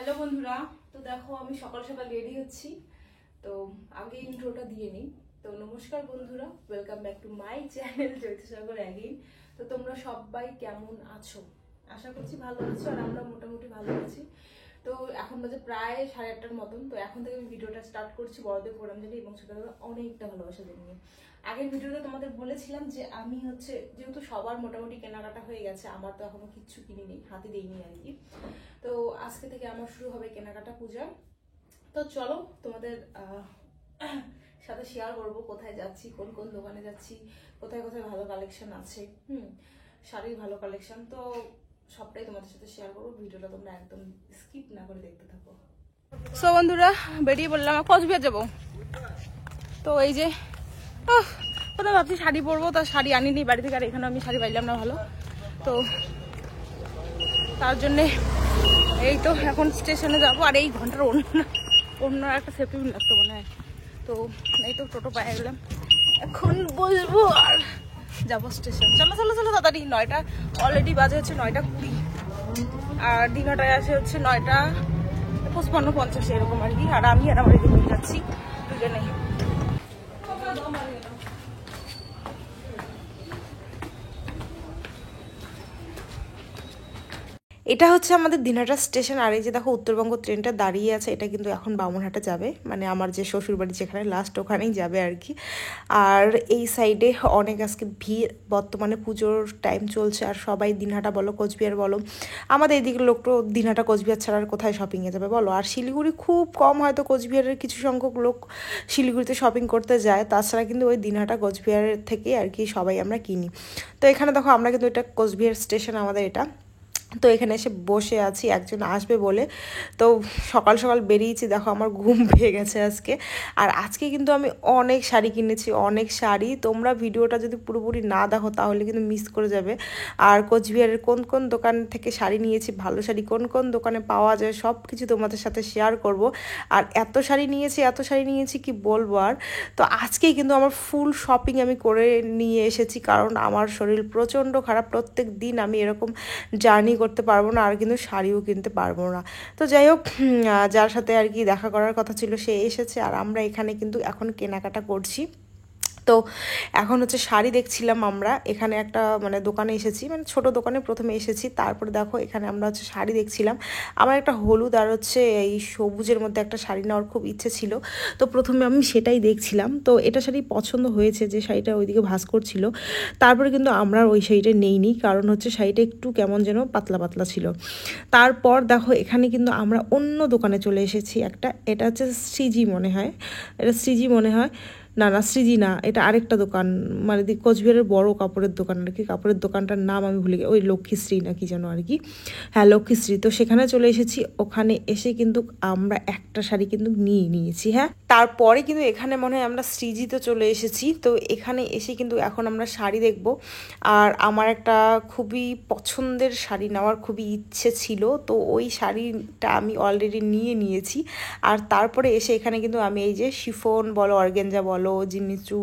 Hello বন্ধুরা, তো দেখো আমি সকাল সকাল রেডি হচ্ছি। তো আগে ইন্ট্রোটা দিয়ে নিই। তো নমস্কার বন্ধুরা, welcome back to my channel Jyotisagar again. তো তোমরা সবাই কেমন আছো? আশা করছি ভালো আছো, আর আমরা মোটামুটি ভালো আছি। তো এখন বাজে প্রায় 8:30টার মতন। তো এখন থেকে আমি ভিডিওটা স্টার্ট করছি বড়দের প্রোগ্রাম জানিয়ে এবং সেটা অনেকটা ভালোবাসা জানিয়ে। আগের ভিডিওতে তোমাদের বলেছিলাম যে আমি যেহেতু সবার মোটামুটি কেনাকাটা হয়ে গেছে, আমার তো এখনো কিচ্ছু কিনিনি, হাতে দিইনি আর কি। তো আজকে থেকে আমার শুরু হবে কেনাকাটা পূজা। তো চলো তোমাদের সাথে শেয়ার করবো কোথায় যাচ্ছি, কোন কোন দোকানে যাচ্ছি, কোথায় কোথায় ভালো কালেকশন আছে, শাড়ির ভালো কালেকশন। তো সবটাই তোমাদের সাথে শেয়ার করবো। ভিডিওটা তোমরা একদম স্কিপ না করে দেখতে থাকো। সো বন্ধুরা, বেরিয়ে বললাম কোচবিহার যাবো। তো এই যে প্রথমে ভাবছি শাড়ি পরবো, তা শাড়ি আনিনি বাড়ি থেকে, আর এখানে আমি শাড়ি পাইলাম না ভালো। তো তার জন্যে এই তো এখন স্টেশনে যাবো। আর এই ঘন্টার অন্য একটা সেফটি পিন লাগতো মনে হয়। তো এই তো টোটো পায়ে গেলাম, এখন বসবো আর যাবো স্টেশন। চলো চলো চলো তাড়াতাড়ি, 9টা অলরেডি বাজে হচ্ছে 9:20, আর দিনটায় আসে হচ্ছে 9:55-50 এরকম আর কি। আর আমি আর আমার এদিকে যাচ্ছি দুজনেই। এটা হচ্ছে আমাদের দিনহাটা স্টেশন। আর এই যে দেখো উত্তরবঙ্গ ট্রেনটা দাঁড়িয়ে আছে, এটা কিন্তু এখন বামুনহাটে যাবে, মানে আমার যে শ্বশুরবাড়ি যেখানে লাস্ট ওখানেই যাবে আর কি। আর এই সাইডে অনেক আজকে ভিড়, বর্তমানে পুজোর টাইম চলছে, আর সবাই দিনহাটা বলো কোচবিহার বলো, আমাদের এইদিকের লোক তো দিনহাটা কোচবিহার ছাড়া আর কোথায় শপিংয়ে যাবে বলো। আর শিলিগুড়ি খুব কম, হয়তো কোচবিহারের কিছু সংখ্যক লোক শিলিগুড়িতে শপিং করতে যায়, তাছাড়া কিন্তু ওই দিনহাটা কোচবিহারের থেকে আর কি সবাই আমরা কিনি। তো এখানে দেখো আমরা কিন্তু এটা কোচবিহার স্টেশন আমাদের এটা। তো এখানে এসে বসে আছি, একজন আসবে বলে। তো সকাল সকাল বেরিয়েছি, দেখো আমার ঘুম পেয়ে গেছে আজকে। আর আজকে কিন্তু আমি অনেক শাড়ি কিনেছি, অনেক শাড়ি। তোমরা ভিডিওটা যদি পুরোপুরি না দেখো তাহলে কিন্তু মিস করে যাবে। আর কোচবিহারের কোন কোন দোকান থেকে শাড়ি নিয়েছি, ভালো শাড়ি কোন কোন দোকানে পাওয়া যায়, সব কিছু তোমাদের সাথে শেয়ার করব। আর এত শাড়ি নিয়েছি কি বলবো আর। তো আজকেই কিন্তু আমার ফুল শপিং আমি করে নিয়ে এসেছি, কারণ আমার শরীর প্রচণ্ড খারাপ। প্রত্যেক দিন আমি এরকম জার্নি করতে পারবো না, আর কিন্তু শাড়িও কিনতে পারবো না। তো যাই হোক, যার সাথে আর কি দেখা করার কথা ছিল সে এসেছে, আর আমরা এখানে কিন্তু এখন কেনাকাটা করছি। তো এখন হচ্ছে শাড়ি দেখছিলাম আমরা, এখানে একটা মানে দোকানে এসেছি, মানে ছোট দোকানে প্রথমে এসেছি, তারপরে দেখো এখানে আমরা হচ্ছে শাড়ি দেখছিলাম। আমার একটা হলুদ আর হচ্ছে এই সবুজের মধ্যে একটা শাড়ি নেওয়ার খুব ইচ্ছে ছিল, তো প্রথমে আমি সেটাই দেখছিলাম। তো এটা শাড়ি পছন্দ হয়েছে, যে শাড়িটা ওইদিকে ভাঁজ করছিল। তারপরে কিন্তু আমরা ওই শাড়িটা নেইনি, কারণ হচ্ছে শাড়িটা একটু কেমন যেন পাতলা পাতলা ছিল। তারপর দেখো এখানে কিন্তু আমরা অন্য দোকানে চলে এসেছি একটা, এটা হচ্ছে শ্রীজি মনে হয়, এটা শ্রীজি মনে হয়, না না শ্রীজি না, এটা আরেকটা দোকান, মানে কোচবিহারের বড় কাপড়ের দোকান আর কি। কাপড়ের দোকানটার নাম আমি ভুলে গেছি, ওই লক্ষ্মীশ্রী না কি যেন আর কি। হ্যাঁ লক্ষ্মীশ্রী। তো সেখানে চলে এসেছি, ওখানে এসে কিন্তু আমরা একটা শাড়ি কিন্তু নিয়েছি। হ্যাঁ, তারপরে কিন্তু এখানে মনে হয় আমরা শ্রীজিতে চলে এসেছি। তো এখানে এসে কিন্তু এখন আমরা শাড়ি দেখব। আর আমার একটা খুবই পছন্দের শাড়ি নেওয়ার খুবই ইচ্ছে ছিল, তো ওই শাড়িটা আমি অলরেডি নিয়েছি। আর তারপরে এসে এখানে কিন্তু আমি এই যে শিফন বলো, অর্গেঞ্জা বলো, জিনিচু,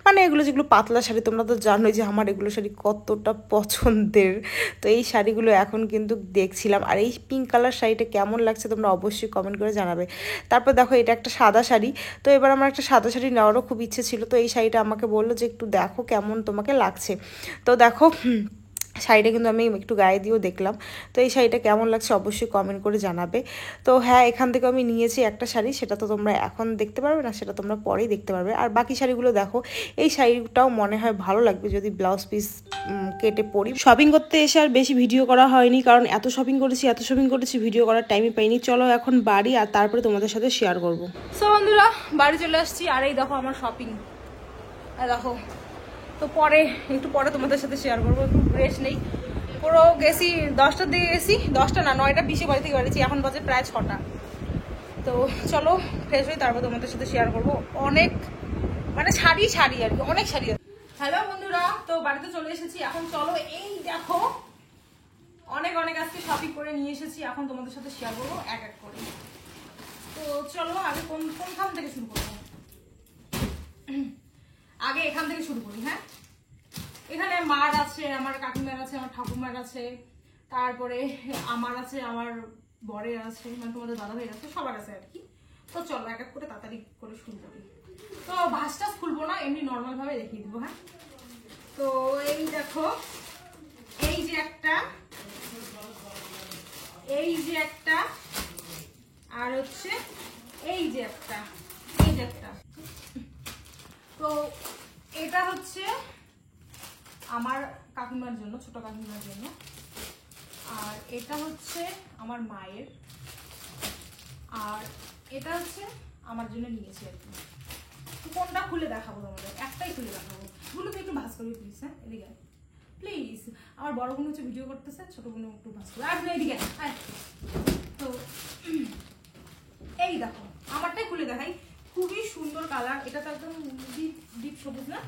মানে এগুলো যেগুলো পাতলা শাড়ি, তোমরা তো জানোই যে আমার এগুলো শাড়ি কতটা পছন্দের। তো এই শাড়িগুলো এখন কিন্তু দেখছিলাম। আর এই পিঙ্ক কালার শাড়িটা কেমন লাগছে তোমরা অবশ্যই কমেন্ট করে জানাবে। তারপর দেখো এটা একটা সাদা শাড়ি, তো এবার আমার একটা সাদা শাড়ি নেওয়ারও খুব ইচ্ছে ছিল। তো এই শাড়িটা আমাকে বললো যে একটু দেখো কেমন তোমাকে লাগছে। তো দেখো শাড়িটা কিন্তু আমি একটু গায়ে দিয়েও দেখলাম। তো এই শাড়িটা কেমন লাগছে অবশ্যই কমেন্ট করে জানাবে। তো হ্যাঁ, এখান থেকে আমি নিয়েছি একটা শাড়ি, সেটা তো তোমরা এখন দেখতে পারবে না, সেটা তোমরা পরেই দেখতে পারবে। আর বাকি শাড়িগুলো দেখো, এই শাড়িটাও মনে হয় ভালো লাগবে যদি ব্লাউজ পিস কেটে পরি। শপিং করতে এসে আর বেশি ভিডিও করা হয়নি, কারণ এত শপিং করেছি ভিডিও করার টাইমই পাইনি। চলো এখন বাড়ি, আর তারপরে তোমাদের সাথে শেয়ার করবো। সো বন্ধুরা, বাড়ি চলে আসছি, আর এই দেখো আমার শপিং, দেখো। তো একটু পরে তোমাদের সাথে শেয়ার করবো, একটু রেস্ট নেই। পুরো গেছি 10টার দিকে গেছি, 10টা না 9:20 বাড়ি থেকে বেরিয়েছি, এখন বাজে প্রায় 6টা। তো চলো ফ্রেশ হই, তারপর তোমাদের সাথে শেয়ার করবো। অনেক মানে শাড়ি আর কি, অনেক শাড়ি। হ্যালো বন্ধুরা, তো বাড়িতে চলে এসেছি। এখন চলো এই দেখো অনেক আজকে শপিং করে নিয়ে এসেছি, এখন তোমাদের সাথে শেয়ার করবো এক এক করে। তো চলো আগে কোনখান থেকে শুরু করবো? আগে এখান থেকে শুরু করি। হ্যাঁ, এখানে মার আছে, আমার কাকিমার আছে, আমার ঠাকুমার আছে, তারপরে আমার আছে, আমার বরের আছে, মানে তোমাদের দাদা ভাইয়ের আছে, সবার আছে আর কি। তো চলো এক এক করে তাড়াতাড়ি করে শুরু করি। তো ভাঁজটা খুলবো না, এমনি নর্মাল ভাবে দেখিয়ে দেবো। হ্যাঁ, তো এই দেখো, এই যে একটা, এই যে একটা, আর হচ্ছে এই যে একটা, এই যে একটা। তো এটা হচ্ছে আমার কাকিমার জন্য, ছোট কাকিমার জন্য, আর এটা হচ্ছে আমার মায়ের, আর এটা হচ্ছে আমার জন্য নিয়েছি আর কি। কোনটা খুলে দেখাবো তোমাদের? একটাই খুলে দেখাবো। গুলো তো একটু ভাঁজ করবি প্লিজ। হ্যাঁ, এদিকে প্লিজ। আমার বড় বোন হচ্ছে ভিডিও করতেছে, ছোট বোন একটু ভাঁজ করবে। আর এদিকে তো এই দেখো, আমারটাই খুলে দেখাই। খুবই সুন্দর কালার, এটা তো একদম ডিপ ডিপ সবুজ না,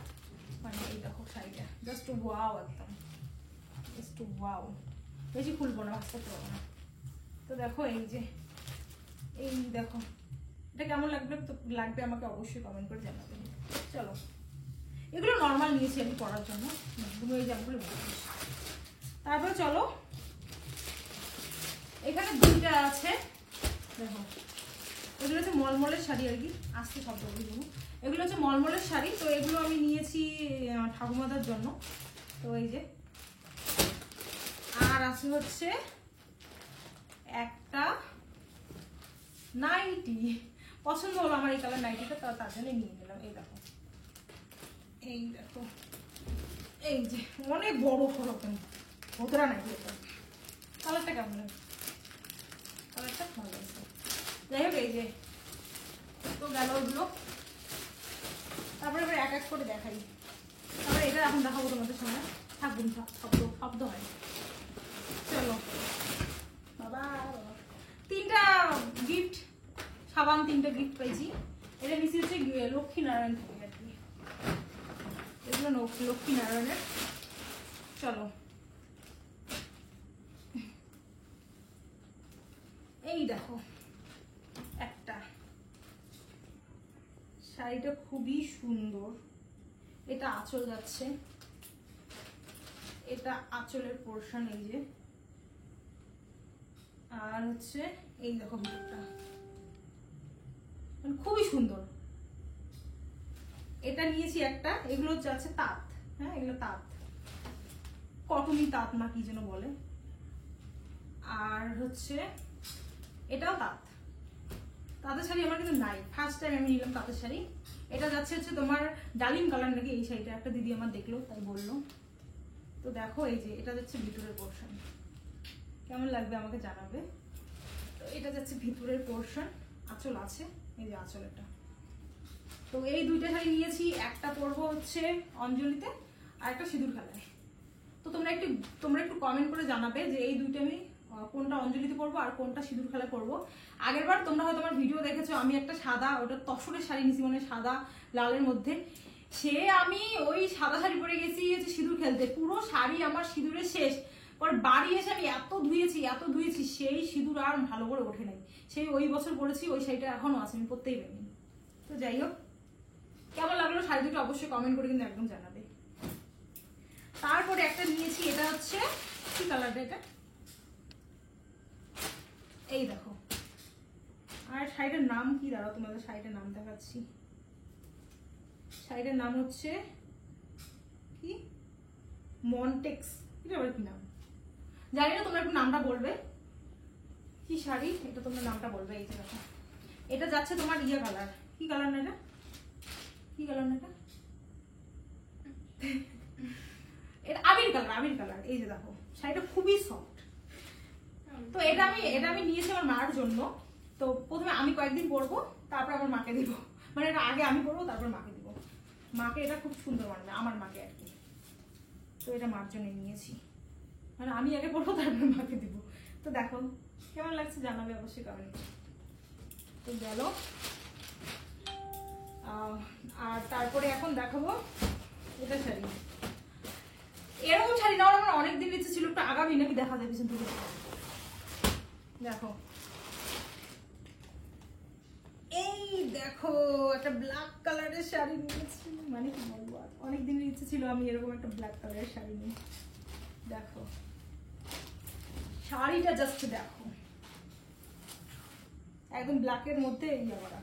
মানে এই দেখো শাড়িটা জাস্ট ওয়াও, একদম জাস্ট ওয়াও। বেশি খুলবো না, ভাঁজ করতে পারবো না। তো দেখো এই যে, এই দেখো, এটা কেমন লাগবে তো লাগবে আমাকে অবশ্যই কমেন্ট করে জানাবে। চলো, এগুলো নর্মাল নিয়েছি আমি পরার জন্য, এই জামাগুলো। তারপরে চলো, এখানে দুইটা আছে দেখো, এগুলো হচ্ছে মলমলের শাড়ি আর কি, আজকে শব্দ বলি। এগুলো হচ্ছে মলমলের শাড়ি। তো এগুলো আমি নিয়েছি ঠাকুমাদার জন্য। তো এই যে, আর আছে হচ্ছে একটা নাইটি, পছন্দ হলো আমার এই কালার নাইটিটা, তার জন্য নিয়ে নিলাম। এই দেখো, এই দেখো, এই যে অনেক বড় সড়ো, কেন ভোতরা নাইটি। এটা কালারটা কেমন লাগে? কালারটা ভালো লাগছে। যাই হোক, এই যে তো গেল ওগুলো। তারপরে এবার এক এক করে দেখাই। তারপরে এটা এখন দেখাবো তোমাদের সামনে। থাকবো, শব্দ শব্দ হয়। চলো বাবা, তিনটা গিফট, সাবান তিনটা গিফট পেয়েছি। এটা নিচে হচ্ছে লক্ষ্মীনারায়ণ থেকে আর কি, এগুলো লক্ষ্মীনারায়ণের। চলো, এই দেখো একটা শাড়িটা খুবই সুন্দর। এটা আঁচল যাচ্ছে, এটা আঁচলের পোর্শন, এই যে, আর হচ্ছে এই দেখো ভিতরটা, মানে খুবই সুন্দর। এটা নিয়েছি একটা, এগুলো যাচ্ছে তাঁত। হ্যাঁ, এগুলো তাঁত, কটনি তাঁত না কি যেন বলে। আর হচ্ছে এটাও তাঁত। তাঁতের শাড়ি আমার কিন্তু নাই, ফার্স্ট টাইম আমি নিলাম তাঁতের শাড়ি। এটা যাচ্ছে হচ্ছে তোমার ডালিম কালার নাকি এই শাড়িটা, একটা দিদি আমার দেখলো তাই বললো। তো দেখো এই যে, এটা যাচ্ছে ভিতরের পোর্শন, কেমন লাগবে আমাকে জানাবে। তো এটা যাচ্ছে ভিতরের পোর্শন, আঁচল আছে, এই যে আঁচল এটা। তো এই দুইটা শাড়ি নিয়েছি, একটা পরবো হচ্ছে অঞ্জলিতে, আর একটা সিঁদুর খেলায়। তো তোমরা একটু কমেন্ট করে জানাবে যে এই দুইটা আমি কোনটা অঞ্জলিতে পরবো আর কোনটা সিঁদুর খেলায় পরবো। আগের বার তোমরা হয়তো আমার ভিডিও দেখেছো, আমি একটা সাদা, ওটা তসরের শাড়ি নিয়েছি, মানে সাদা লালের মধ্যে। সে আমি ওই সাদা শাড়ি পরে গেছি হচ্ছে সিঁদুর খেলতে, পুরো শাড়ি আমার সিঁদুরের শেষ। পরে বাড়ি এসে আমি এত ধুয়েছি, সেই সিঁদুর আর ভালো করে ওঠে নাই। সেই ওই বছর পরেছি, ওই শাড়িটা এখনো আছে, আমি পরতেই পারিনি। তো যাই হোক, কেমন লাগলো শাড়ি দুটো অবশ্যই কমেন্ট করে কিন্তু একদম জানাবে। তারপরে একটা নিয়েছি, এটা হচ্ছে কি কালারটা, এটা এই দেখো। আর শাড়িটার নাম কি, দাঁড়াও তোমাদের শাড়িটার নাম দেখাচ্ছি। শাড়িটার নাম হচ্ছে কি, মন্টেক্স, এটা আবার কি নাম জানি না, তোমরা একটু নামটা বলবে। কি শাড়ি এটা, তোমরা নামটা বলবে। এই যে দেখো, এটা যাচ্ছে তোমার ইয়ে কালার, কি কালার না এটা, কি কালার না এটা, এটা আবির কালার। এই যে দেখো, শাড়িটা খুবই সফট। তো এটা আমি নিয়েছি আমার মার জন্য। তো প্রথমে আমি কয়েকদিন পরবো, তারপর আমার মাকে দিব, মানে এটা আগে আমি পরবো তারপর মাকে দিব। মাকে এটা খুব সুন্দর মানবে, আমার মাকে আর কি। তো এটা মার জন্য নিয়েছি, মানে আমি আগে পরবো তারপর মাকে দিব। তো দেখো কেমন লাগছে জানাবে অবশ্যই কমেন্ট। তো গেল, আর তারপরে এখন দেখাবো এটা শাড়ি। এরকম শাড়ি নেওয়ার আমার অনেকদিন ইচ্ছে ছিল, একটু আগামী নাকি দেখা যায় পিছন থেকে। দেখো, এই দেখো একটা ব্ল্যাক কালারের শাড়ি নিয়েছি, মানে কি বলবো, অনেকদিনের ইচ্ছে ছিল আমি এরকম একটা ব্ল্যাক কালারের শাড়ি নিই। দেখো শাড়িটা জাস্ট দেখো, একদম ব্ল্যাকের মধ্যে ইয়ে করা,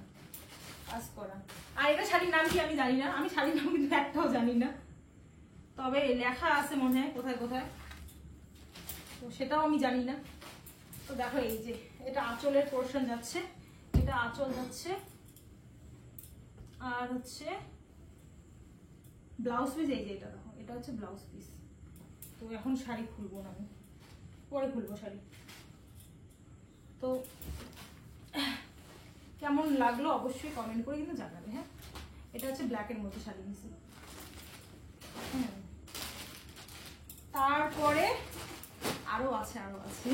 কাজ করা। আর এটা শাড়ির নাম কি আমি জানি না, আমি শাড়ির নাম কিন্তু একটাও জানি না, তবে লেখা আছে মনে হয় কোথায় কোথায়, তো সেটাও আমি জানি না। তো দেখো এই যে এটা আঁচলের পোর্শন যাচ্ছে, এটা আঁচল যাচ্ছে, আর হচ্ছে ব্লাউজ পিস এই যে এটা দেখো, এটা হচ্ছে ব্লাউজ পিস। তো এখন শাড়ি খুলবো না আমি, পরে খুলবো শাড়ি। তো কেমন লাগলো অবশ্যই কমেন্ট করে কিন্তু জানাবে। হ্যাঁ, এটা হচ্ছে ব্ল্যাকের মধ্যে শাড়ি নিয়েছি। তারপরে আরো আছে, আরো আছে,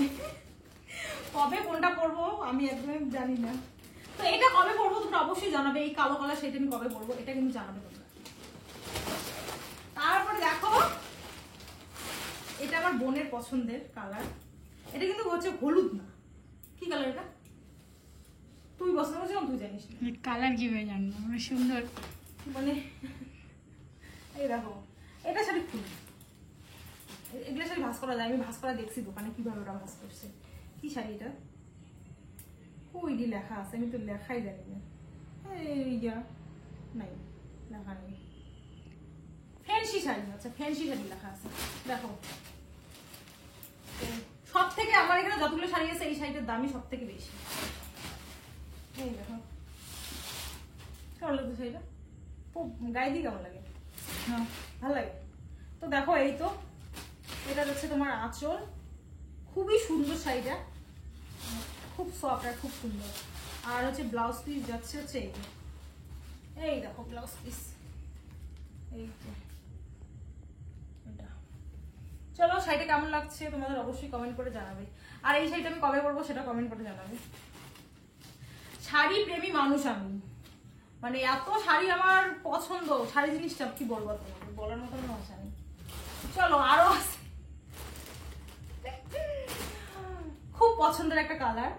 কবে কোনটা পরবো আমি একদমই জানি না। তো এটা কবে পরবো তোমরা অবশ্যই জানাবে, এই কালো কালার সেটা আমি কবে পরবো এটা কিন্তু জানাবে তোমরা। তারপরে দেখো এটা আমার বোনের পছন্দের কালার, এটা কিন্তু হচ্ছে হলুদ না, কি কালার এটা তুই পছন্দ করছিস তুই জানিস না, কালার কিভাবে জানবো, সুন্দর মানে এই দেখো এটা শাড়ি খুব, এগুলো শাড়ি ভাঁজ করা যায়, আমি ভাঁজ করা দেখছি দোকানে কিভাবে ওরা ভাঁজ করছে। কি শাড়ি এটা, ওইটি লেখা আছে, আমি তো লেখাই জানি না, ইয়া নাই লেখা নেই, ফ্যান্সি শাড়ি, আচ্ছা ফ্যান্সি শাড়ি লেখা আছে। দেখো সব থেকে আমার এখানে যতগুলো শাড়ি আছে এই শাড়িটার দামই সব থেকে বেশি। এই দেখো কেমন লাগছে শাড়িটা, গায়ে দিয়ে কেমন লাগে, হ্যাঁ ভালো লাগে। তো দেখো এই তো এটা হচ্ছে তোমার আঁচল, খুবই সুন্দর শাড়িটা, খুব সফট আর খুব সুন্দর। আর হচ্ছে ব্লাউজ পিস যাচ্ছে হচ্ছে এই দেখো ব্লাউজ পিস, এই তো এটা। চলো শাড়িটা কেমন লাগছে তোমাদের অবশ্যই কমেন্ট করে জানাবে, আর এই শাড়িটা আমি কবে পরবো সেটা কমেন্ট করে জানাবে। শাড়ি প্রেমী মানুষ আমি, মানে এত শাড়ি আমার পছন্দ, শাড়ি জিনিসটা কি বলবো তোমাকে, বলার মতো ভাষা নেই। চলো আরো আছে, খুব পছন্দের একটা কালার,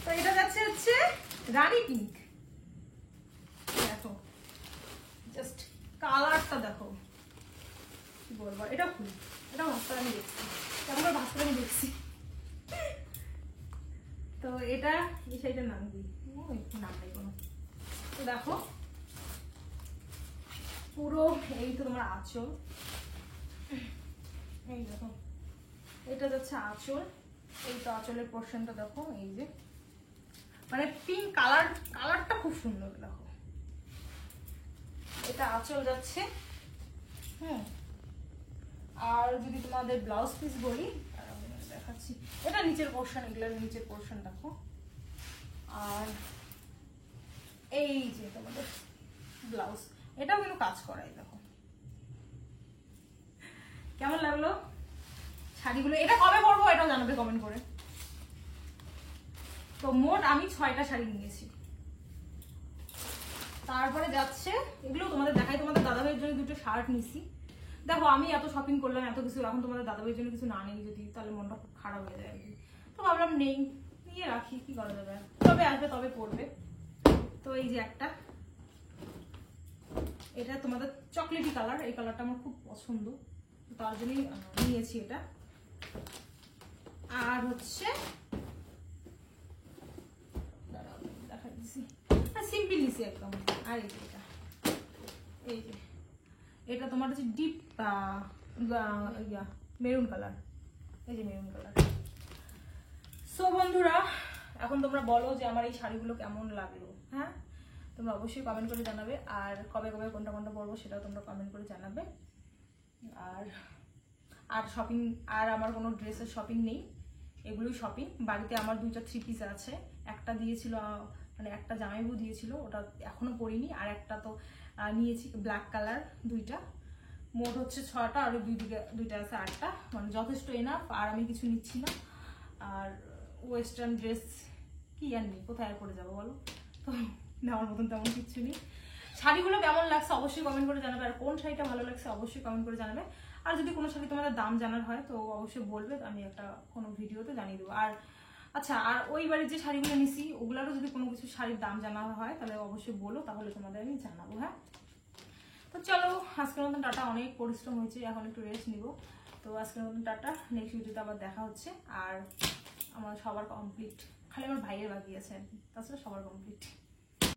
তো এটা যাচ্ছে হচ্ছে রানী পিঙ্ক। দেখো জাস্ট কালারটা দেখো, কি বলবো, এটা খুব, এটা ভাস্কর আমি দেখছি, কেমন করে ভাস্কর আমি দেখছি। তো এটা এই শাড়িটার নাম কি, নাম নেই কোনো। তো দেখো পুরো এই তো তোমার আঁচল, এই দেখো এটা যাচ্ছে আঁচল, এই তো আঁচলের পোর্শনটা দেখো, এই যে মানে পিঙ্ক কালার, কালারটা খুব সুন্দর দেখো, এটা আঁচল যাচ্ছে। হ্যাঁ, আর যদি তোমাদের ব্লাউজ পিস বলি দেখাচ্ছি, এটা নিচের পোর্শন, এগুলোর নিচের পোর্শন দেখো, আর এই যে তোমাদের ব্লাউজ, এটাও কিন্তু কাজ করাই দেখো। কেমন লাগলো শাড়িগুলো, এটা কবে পরবো এটাও জানাবে কমেন্ট করে। তো মোট আমি 6টা শাড়ি নিয়েছি। তারপরে যাচ্ছে এগুলো তোমাদের দেখাই, তোমাদের দাদাভাইয়ের জন্য 2টো শার্ট নিছি। দেখো আমি এত শপিং করলাম এত কিছু, এখন তোমাদের দাদাভাইয়ের জন্য কিছু না নেই যদি, তাহলে মনটা খুব খারাপ হয়ে যায় আর কি। তো ভাবলাম নেই, নিয়ে রাখি, কি করা যাবে, তবে আসবে তবে পরবে। তো এই যে একটা, এটা তোমাদের চকলেটি কালার, এই কালারটা আমার খুব পছন্দ, তার জন্যই নিয়েছি এটা। আর হচ্ছে দেখা দিচ্ছি সিম্পল নিছি একদম। আর এই যে এটা, এই যে এটা তোমার হচ্ছে ডিপ মেরুন কালার, এই যে মেরুন কালার। সো বন্ধুরা এখন তোমরা বলো যে আমার এই শাড়িগুলো কেমন লাগলো। হ্যাঁ, তোমরা অবশ্যই কমেন্ট করে জানাবে, আর কবে কবে কোনটা কোনটা পরবো সেটাও তোমরা কমেন্ট করে জানাবে। আর শপিং, আর আমার কোনো ড্রেসের শপিং নেই, এগুলোই শপিং। বাড়িতে আমার 2টা 3 পিস আছে, একটা দিয়েছিল মানে একটা জামাইবু দিয়েছিল, ওটা এখনো পরিনি, আর একটা তো নিয়েছি ব্ল্যাক কালার 2টা, মোট হচ্ছে 6টা, আর দুই দিকে 2টা আছে 8টা, মানে যথেষ্ট এনাফ। আর আমি কিছু নিচ্ছি না, আর ওয়েস্টার্ন ড্রেস কি আর নেই, কোথায় আর পরে যাবো বলো, তো নেওয়ার মতন তেমন কিছু নেই। শাড়িগুলো কেমন লাগছে অবশ্যই কমেন্ট করে জানাবে, আর কোন শাড়িটা ভালো লাগছে অবশ্যই কমেন্ট করে জানাবে। আর যদি কোনো শাড়ি তোমাদের দাম জানার হয় তো অবশ্যই বলবে, আমি একটা কোনো ভিডিওতে জানিয়ে দেবো। আর আচ্ছা, আর ওই বাড়ির যে শাড়িগুলো নিছি ওগুলারও যদি কোনো কিছু শাড়ির দাম জানা হয় তাহলে অবশ্যই বলো, তাহলে তোমাদের আমি জানাবো। হ্যাঁ, তো চলো আজকের মতন টাটা, অনেক পরিশ্রম হয়েছে, এখন একটু রেস্ট নিব। তো তো আজকের মতন টাটা, নেক্সট ভিডিওতে আবার দেখা হচ্ছে। আর আমার সবার কমপ্লিট, খালি আমার ভাইয়ের বাকি আছে আর কি, তাছাড়া সবার কমপ্লিট।